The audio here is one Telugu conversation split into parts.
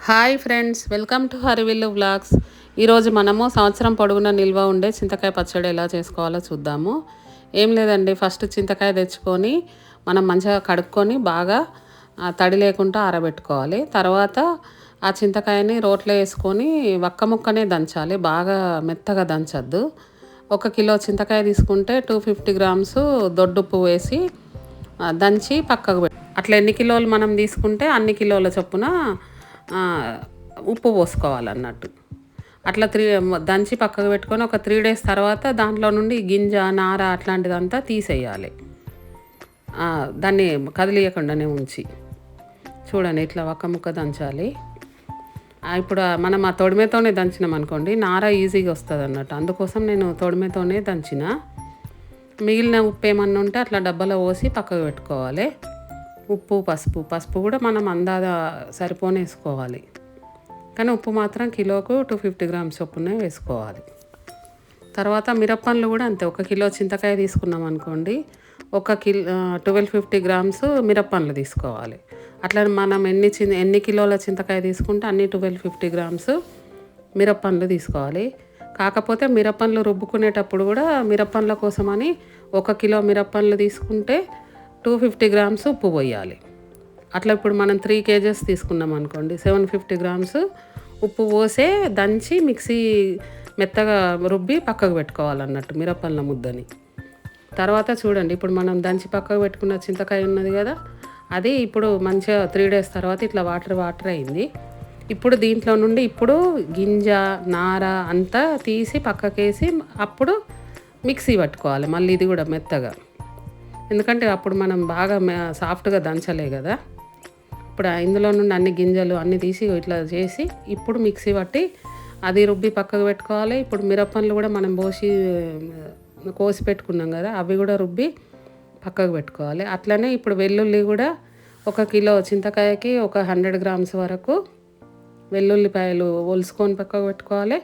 Hi friends, welcome to Harivillu vlogs. ఈరోజు మనము సంవత్సరం పొడుగునా నిల్వ ఉండే చింతకాయ పచ్చడి ఎలా చేసుకోవాలో చూద్దాము. ఏం లేదండి, ఫస్ట్ చింతకాయ తెచ్చుకొని మనం మంచిగా కడుక్కొని బాగా తడి లేకుండా ఆరబెట్టుకోవాలి. తర్వాత ఆ చింతకాయని రోట్లో వేసుకొని వక్క ముక్కనే దంచాలి, బాగా మెత్తగా దంచద్దు. 1 కిలో చింతకాయ తీసుకుంటే 250 గ్రామ్స్ దొడ్డుప్పు వేసి దంచి పక్కకు అట్లా ఎన్ని కిలోలు మనం తీసుకుంటే అన్ని కిలోల చొప్పున ఉప్పు పోసుకోవాలన్నట్టు. అట్లా దంచి పక్కకు పెట్టుకొని ఒక 3 డేస్ తర్వాత దాంట్లో నుండి గింజ నార అట్లాంటిదంతా తీసేయాలి. దాన్ని కదిలియకుండానే ఉంచి చూడండి, ఇట్లా ఒక్క ముక్క దంచాలి. ఇప్పుడు మనం ఆ తొడిమెతోనే దంచినాం అనుకోండి, నార ఈజీగా వస్తుంది అన్నట్టు. అందుకోసం నేను తొడిమెతోనే దంచిన. మిగిలిన ఉప్పు ఏమన్నా ఉంటే అట్లా డబ్బాలో పోసి పక్కకు పెట్టుకోవాలి. ఉప్పు పసుపు కూడా మనం అందాజ సరిపోనే వేసుకోవాలి. కానీ ఉప్పు మాత్రం కిలోకు 250 గ్రామ్స్ చొప్పునే వేసుకోవాలి. తర్వాత మిరప్పండ్లు కూడా అంతే. 1 కిలో చింతకాయ తీసుకున్నాం అనుకోండి, 1250 గ్రామ్స్ మిరప్పండ్లు తీసుకోవాలి. అట్లా మనం ఎన్ని కిలోల చింతకాయ తీసుకుంటే అన్ని 1250 గ్రామ్స్ మిరప్పండ్లు తీసుకోవాలి. కాకపోతే మిరప్పండ్లు రుబ్బుకునేటప్పుడు కూడా మిరప్పండ్ల కోసమని 1 కిలో మిరప్పండ్లు తీసుకుంటే 250 గ్రామ్స్ ఉప్పు పోయాలి. అట్లా ఇప్పుడు మనం 3 కేజెస్ తీసుకున్నాం అనుకోండి, 750 గ్రామ్స్ ఉప్పు పోసే దంచి మిక్సీ మెత్తగా రుబ్బి పక్కకు పెట్టుకోవాలన్నట్టు మిరప్పండ్ల ముద్దని. తర్వాత చూడండి, ఇప్పుడు మనం దంచి పక్కకు పెట్టుకున్న చింతకాయ ఉన్నది కదా, అది ఇప్పుడు మంచిగా 3 డేస్ తర్వాత ఇట్లా వాటర్ అయింది. ఇప్పుడు దీంట్లో నుండి గింజ నార అంతా తీసి పక్కకేసి అప్పుడు మిక్సీ పట్టుకోవాలి మళ్ళీ, ఇది కూడా మెత్తగా. ఎందుకంటే అప్పుడు మనం బాగా సాఫ్ట్గా దంచలే కదా. ఇప్పుడు ఇందులో నుండి అన్ని గింజలు అన్నీ తీసి ఇట్లా చేసి ఇప్పుడు మిక్సీ పట్టి అది రుబ్బి పక్కకు పెట్టుకోవాలి. ఇప్పుడు మిరప్పండ్లు కూడా మనం కోసి పెట్టుకున్నాం కదా, అవి కూడా రుబ్బి పక్కకు పెట్టుకోవాలి. అట్లనే ఇప్పుడు వెల్లుల్లి కూడా 1 కిలో చింతకాయకి ఒక 100 గ్రామ్స్ వరకు వెల్లుల్లిపాయలు ఒలుసుకొని పక్కకు పెట్టుకోవాలి.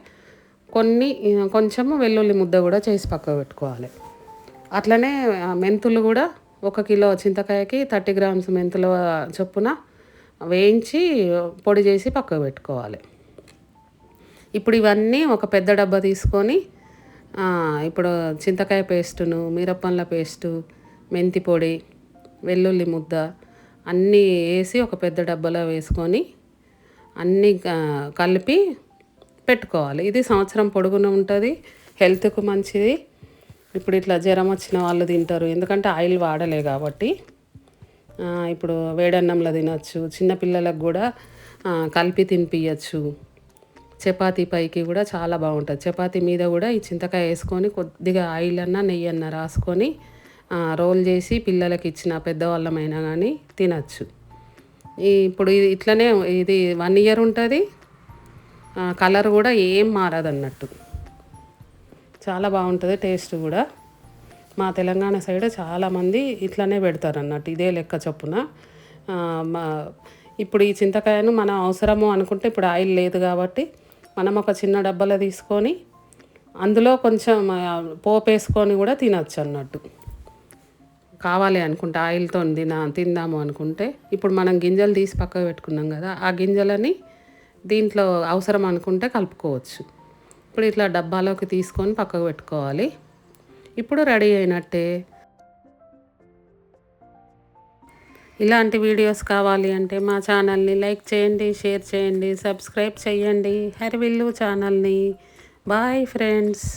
కొంచెము వెల్లుల్లి ముద్ద కూడా చేసి పక్కకు పెట్టుకోవాలి. అట్లనే మెంతులు కూడా 1 కిలో చింతకాయకి 30 గ్రామ్స్ మెంతుల చొప్పున వేయించి పొడి చేసి పక్కకు పెట్టుకోవాలి. ఇప్పుడు ఇవన్నీ ఒక పెద్ద డబ్బా తీసుకొని ఇప్పుడు చింతకాయ పేస్టును, మిరప్పండ్ల పేస్టు, మెంతి పొడి, వెల్లుల్లి ముద్ద అన్నీ వేసి ఒక పెద్ద డబ్బాలో వేసుకొని అన్నీ కలిపి పెట్టుకోవాలి. ఇది సంవత్సరం పొడుగున ఉంటుంది, హెల్త్కు మంచిది. ఇప్పుడు ఇట్లా జ్వరం వచ్చిన వాళ్ళు తింటారు, ఎందుకంటే ఆయిల్ వాడలే కాబట్టి. ఇప్పుడు వేడన్నంలో తినచ్చు, చిన్నపిల్లలకు కూడా కలిపి తినిపించచ్చు. చపాతీ పైకి కూడా చాలా బాగుంటుంది. చపాతీ మీద కూడా ఈ చింతకాయ వేసుకొని కొద్దిగా ఆయిల్ అన్నా నెయ్యి అన్నా రాసుకొని రోల్ చేసి పిల్లలకి ఇచ్చిన పెద్దవాళ్ళమైనా కానీ తినచ్చు. ఇప్పుడు ఇట్లనే ఇది 1 ఇయర్ ఉంటుంది, కలర్ కూడా ఏం మారదు అన్నట్టు. చాలా బాగుంటుంది టేస్ట్ కూడా. మా తెలంగాణ సైడ్ చాలామంది ఇట్లనే పెడతారు అన్నట్టు, ఇదే లెక్క చొప్పున. ఇప్పుడు ఈ చింతకాయను మనం అవసరము అనుకుంటే, ఇప్పుడు ఆయిల్ లేదు కాబట్టి మనం ఒక చిన్న డబ్బాలో తీసుకొని అందులో కొంచెం పోపు వేసుకొని కూడా తినచ్చు అన్నట్టు. కావాలి అనుకుంటే ఆయిల్తో తిందాము అనుకుంటే, ఇప్పుడు మనం గింజలు తీసి పక్కకు పెట్టుకున్నాం కదా, ఆ గింజలని దీంట్లో అవసరం అనుకుంటే కలుపుకోవచ్చు. ఇప్పుడు ఇట్లా డబ్బాలోకి తీసుకొని పక్కకు పెట్టుకోవాలి. ఇప్పుడు రెడీ అయినట్టే. ఇలాంటి వీడియోస్ కావాలి అంటే మా ఛానల్ని లైక్ చేయండి, షేర్ చేయండి, సబ్స్క్రైబ్ చేయండి హరివిల్లు ఛానల్ని. Bye friends.